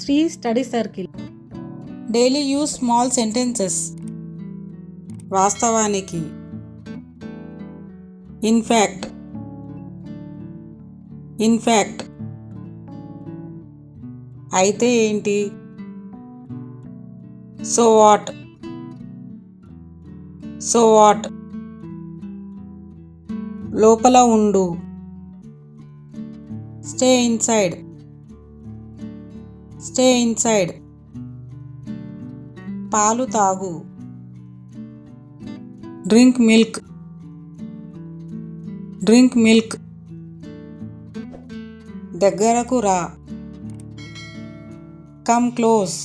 Sri Study Circle. Daily use small sentences. వాస్తవానికి. In fact. In fact. అయితే ఏంటి? So what? So what? లోపల ఉండు. Stay inside. Stay inside. పాలు తాగు. Drink milk. Drink milk. దగ్గరకు రా. Come close.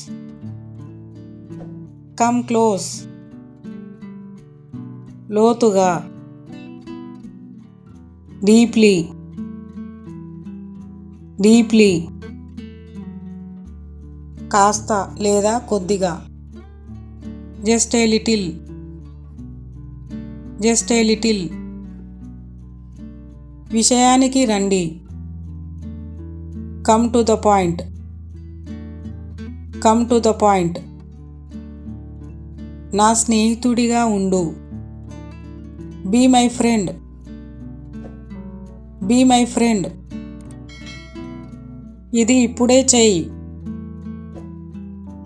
Come close. లోతుగా. Deeply. Deeply. కాస్త లేదా కొద్దిగా. Just a little. Just a little. విషయానికి రండి. Come to the point. Come to the point. నా స్నేహితుడిగా ఉండు. Be my friend. Be my friend. ఇది ఇప్పుడే చెయ్యి.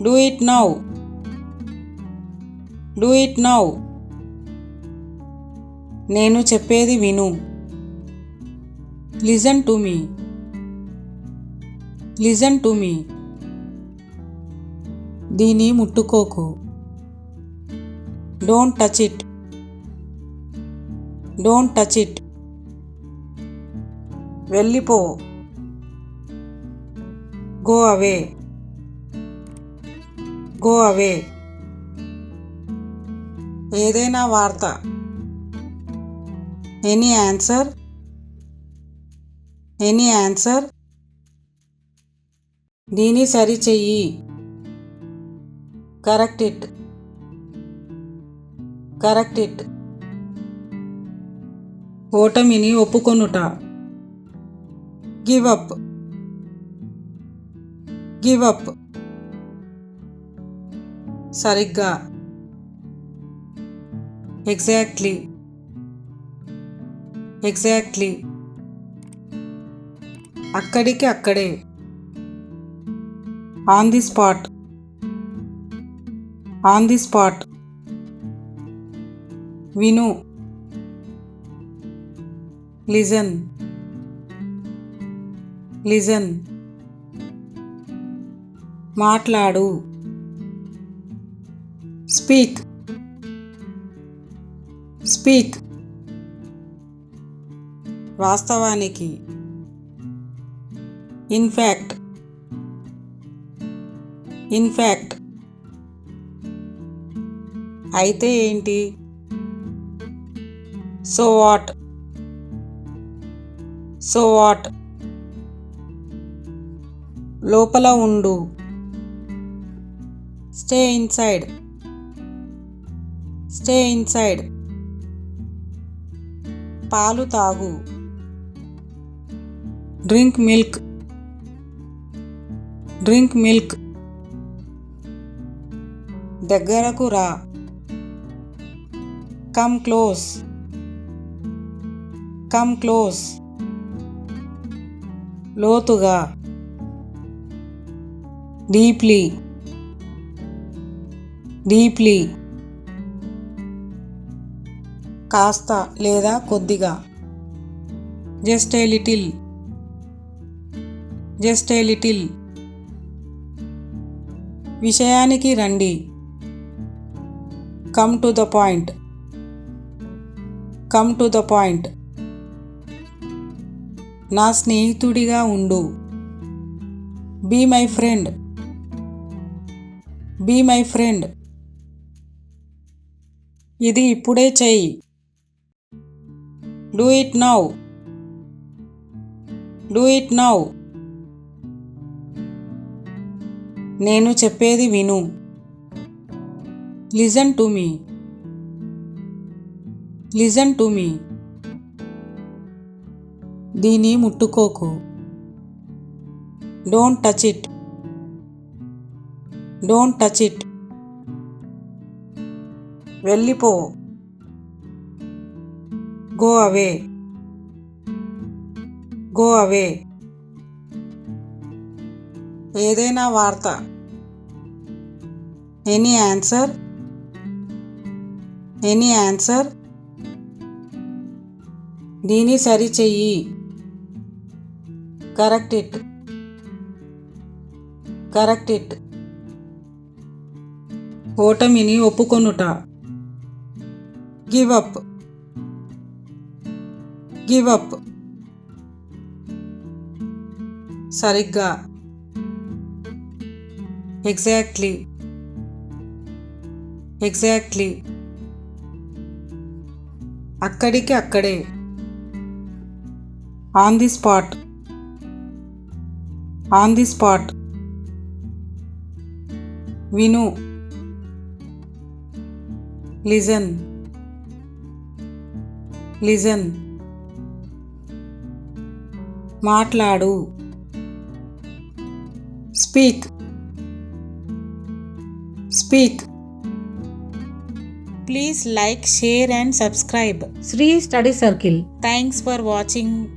Do it now. Do it now. నేను చెప్పేది విను. Listen to me. Listen to me. దీన్ని ముట్టుకోకు. Don't touch it. Don't touch it. వెళ్ళిపో. Go away. Go away. ఏదైనా వార్త. Any answer. Any answer. దీన్ని సరిచెయ్యి. Correct it. Correct it. ఓటమిని ఒప్పుకొనుట. Give up. Give up. సరిగ్గా. Exactly. Exactly. అక్కడికి అక్కడే. On the spot. On the spot. విను. Listen. Listen. మాట్లాడు. Speak. Speak. వాస్తవానికి. In fact. In fact. అయితే ఏంటి? So what? So what? లోపల ఉండు. Stay inside. Stay inside. పాలు తాగు. Drink milk. Drink milk. దగ్గరకు రా. Come close. Come close. లోతుగా. Deeply. Deeply. కాస్త లేదా కొద్దిగా. Just a little. Just a little. విషయానికి రండి. Come to the point. Come to the point. నా స్నేహితుడిగా ఉండు. Be my friend. Be my friend. ఇది ఇప్పుడే చెయ్యి. Do it now. Do it now. నేను చెప్పేది విను. Listen to me. Listen to me. దీన్ని ముట్టుకోకు. Don't touch it. Don't touch it. వెళ్ళిపో. Go away. Go away. ఏదైనా వార్త. Any answer. Any answer. దీన్ని సరి చెయ్యి. Correct it. Correct it. ఓటమిని ఒప్పుకొనుట. Give up. Give up. సరిగ్గా. ఎగ్జాక్ట్లీ. ఎగ్జాక్ట్లీ. అక్కడికి అక్కడే. On the spot. On the spot. విను. లిజన్. లిజన్. మాట్లాడు. Speak. Speak. Please like, share and subscribe. Sri Study Circle. Thanks for watching.